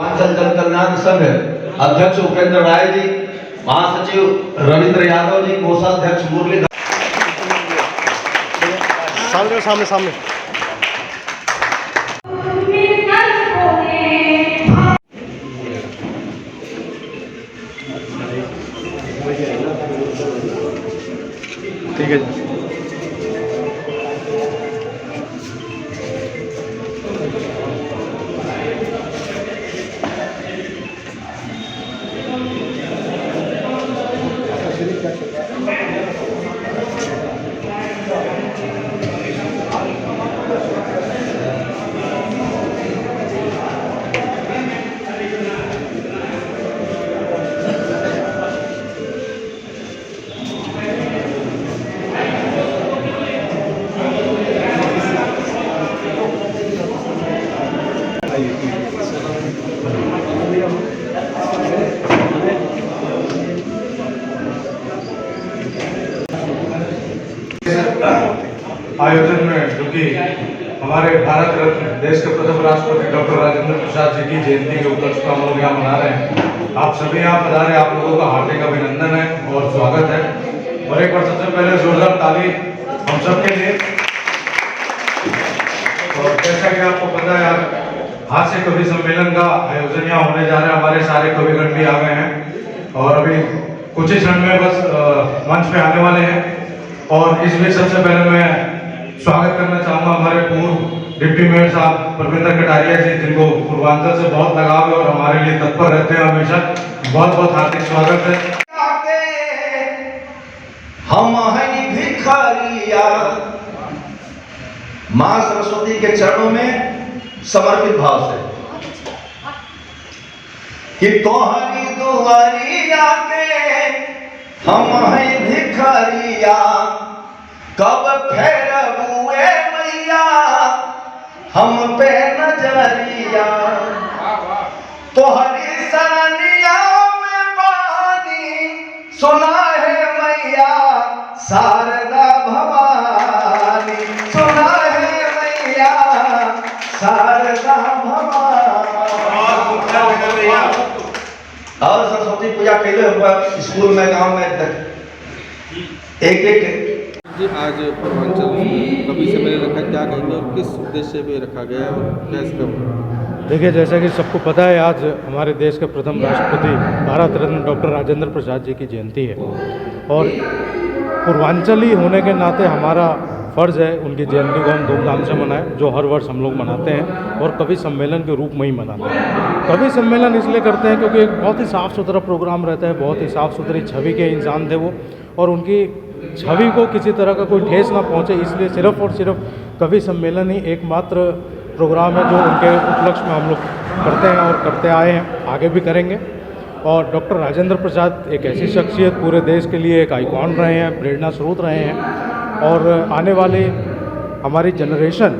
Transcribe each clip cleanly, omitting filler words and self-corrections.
पूर्वांचल जन कल्याण संघ अध्यक्ष उपेंद्र राय जी, महासचिव रविंद्र यादव जी, कोषाध्यक्ष मुरलीधर। सामने सामने सामने ठीक है जी। आयोजन में जो कि हमारे भारत रत्न देश के प्रथम राष्ट्रपति डॉक्टर राजेंद्र प्रसाद जी की जयंती के उपलक्ष्य में हम लोग यहाँ मना रहे हैं। आप सभी यहाँ पधारे, आप लोगों का हार्दिक अभिनंदन है और स्वागत है। और एक बार सबसे पहले जोरदार ताली हम सबके लिए। और जैसा कि आपको पता है, हास्य कवि सम्मेलन का आयोजन यहाँ होने जा रहा है। हमारे सारे कविगण भी आ गए हैं और अभी कुछ ही क्षण में बस मंच पे आने वाले हैं। और इसमें सबसे पहले मैं स्वागत करना चाहूँगा हमारे पूर्व डिप्टी मेयर साहब परविंदर कटारिया जी, जिनको पूर्वांचल से बहुत लगाव है और हमारे लिए तत्पर रहते हैं हमेशा। बहुत बहुत हार्दिक स्वागत है। हम हैं भिखारिया, माँ सरस्वती के चरणों में समर्पित भाव से कि तोहरी दुआरिया के हम हैं भिखारिया, कब फेरबुए मैया हम पे नजरिया, तोहरी सरनिया में पानी सुना है मैया, शारदा भवानी सुना है मैया, शारदा भवानी। और सरस्वती पूजा कैले हुआ स्कूल में, गांव में एक एक जी। आज पूर्वांचल कवि सम्मेलन रखा, क्या कहेंगे और किस उद्देश्य पे रखा गया है और क्या इसका? देखिए, जैसा कि सबको पता है, आज हमारे देश के प्रथम राष्ट्रपति भारत रत्न डॉक्टर राजेंद्र प्रसाद जी की जयंती है और पूर्वांचली होने के नाते हमारा फ़र्ज़ है उनकी जयंती को हम धूमधाम से मनाएं, जो हर वर्ष हम लोग मनाते हैं और कवि सम्मेलन के रूप में ही मनाते हैं। कवि सम्मेलन इसलिए करते हैं क्योंकि एक बहुत ही साफ़ सुथरा प्रोग्राम रहता है, बहुत ही साफ़ सुथरी छवि के इंसान थे वो, और उनकी छवि को किसी तरह का कोई ठेस ना पहुंचे, इसलिए सिर्फ और सिर्फ कवि सम्मेलन ही एकमात्र प्रोग्राम है जो उनके उपलक्ष्य में हम लोग करते हैं और करते आए हैं, आगे भी करेंगे। और डॉक्टर राजेंद्र प्रसाद एक ऐसी शख्सियत पूरे देश के लिए एक आइकॉन रहे हैं, प्रेरणा स्रोत रहे हैं और आने वाले हमारी जनरेशन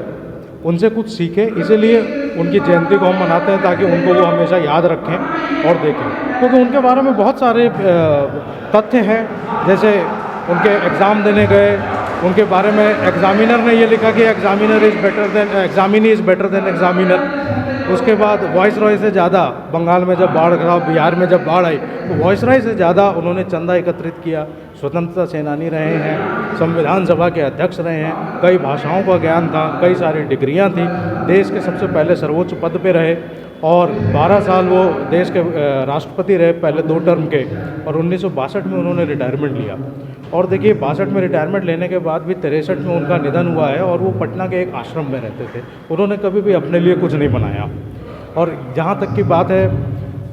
उनसे कुछ सीखे, इसीलिए उनकी जयंती को हम मनाते हैं ताकि उनको वो हमेशा याद रखें और देखें। क्योंकि उनके बारे में बहुत सारे तथ्य हैं, जैसे उनके एग्ज़ाम देने गए, उनके बारे में एग्ज़ामिनर ने ये लिखा कि एग्ज़ामिनी इज़ बेटर देन एग्ज़ामिनर। उसके बाद वॉइस रॉय से ज़्यादा, बंगाल में जब बाढ़ था, बिहार में जब बाढ़ आई, तो वॉइस रॉय से ज़्यादा उन्होंने चंदा एकत्रित किया। स्वतंत्रता सेनानी रहे हैं, संविधान सभा के अध्यक्ष रहे हैं, कई भाषाओं का ज्ञान था, कई सारी डिग्रियां थी, देश के सबसे पहले सर्वोच्च पद पे रहे और 12 साल वो देश के राष्ट्रपति रहे, पहले 2 टर्म के, और 1962 में उन्होंने रिटायरमेंट लिया। और देखिए, 62 में रिटायरमेंट लेने के बाद भी 63 में उनका निधन हुआ है और वो पटना के एक आश्रम में रहते थे। उन्होंने कभी भी अपने लिए कुछ नहीं बनाया। और जहाँ तक की बात है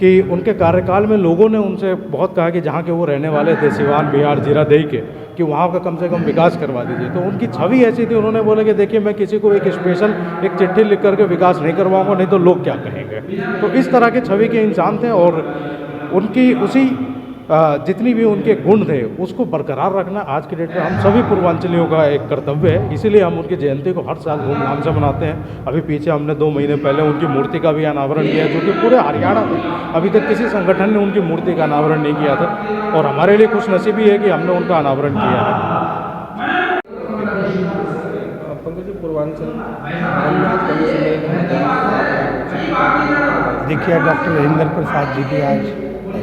कि उनके कार्यकाल में लोगों ने उनसे बहुत कहा कि जहाँ के वो रहने वाले थे, सिवान, बिहार, जीरादेई के, कि वहाँ का कम से कम विकास करवा दीजिए। तो उनकी छवि ऐसी थी, उन्होंने बोला कि देखिए, मैं किसी को एक स्पेशल एक चिट्ठी लिख करके विकास नहीं करवाऊंगा, नहीं तो लोग क्या कहेंगे। तो इस तरह के छवि के इंसान थे और उनकी उसी जितनी भी उनके गुण थे उसको बरकरार रखना आज की डेट में हम सभी पूर्वांचलियों का एक कर्तव्य है। इसीलिए हम उनकी जयंती को हर साल धूमधाम से मनाते हैं। अभी पीछे हमने 2 महीने पहले उनकी मूर्ति का भी अनावरण किया, जो कि पूरे हरियाणा में अभी तक किसी संगठन ने उनकी मूर्ति का अनावरण नहीं किया था और हमारे लिए खुशनसीबी है कि हमने उनका अनावरण किया है। पंकज, पूर्वांचल देखिए, डॉक्टर राजेंद्र प्रसाद जी की आज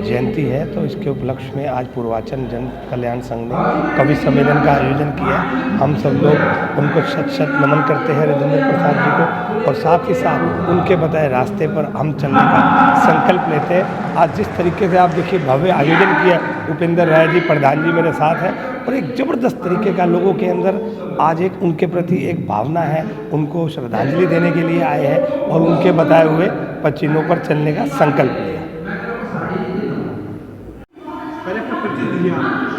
जयंती है, तो इसके उपलक्ष्य में आज पूर्वांचल जन कल्याण संघ ने कवि सम्मेलन का आयोजन किया। हम सब लोग उनको शत शत नमन करते हैं राजेंद्र प्रसाद जी को, और साथ ही साथ उनके बताए रास्ते पर हम चलने का संकल्प लेते हैं। आज जिस तरीके से आप देखिए भव्य आयोजन किया, उपेंद्र राय जी प्रधान जी मेरे साथ हैं, और एक ज़बरदस्त तरीके का लोगों के अंदर आज एक उनके प्रति एक भावना है, उनको श्रद्धांजलि देने के लिए आए हैं और उनके बताए हुए पचिनों पर चलने का संकल्प लिया।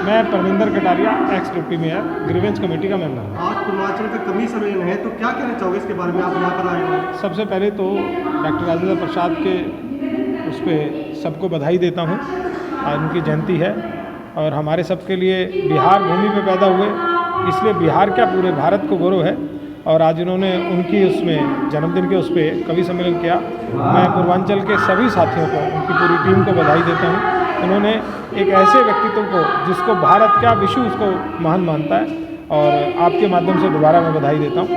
मैं Parminder Kataria, x deputy mayor, grievance committee का मेंबर हूँ। आज पूर्वांचल का कवि सम्मेलन है, तो क्या कहना चाहोगे इसके बारे में? आप यहाँ पर आए हो। सबसे पहले तो डॉक्टर राजेंद्र प्रसाद के उस पर सबको बधाई देता हूँ। आज उनकी जयंती है और हमारे सबके लिए बिहार भूमि पे पैदा हुए, इसलिए बिहार क्या पूरे भारत को गौरव है। और आज उन्होंने उनकी उसमें जन्मदिन के उस पर कवि सम्मेलन किया। मैं पूर्वांचल के सभी साथियों को, उनकी पूरी टीम को बधाई देता हूँ। उन्होंने एक ऐसे व्यक्तित्व को, जिसको भारत क्या विश्व उसको महान मानता है, और आपके माध्यम से दोबारा मैं बधाई देता हूँ।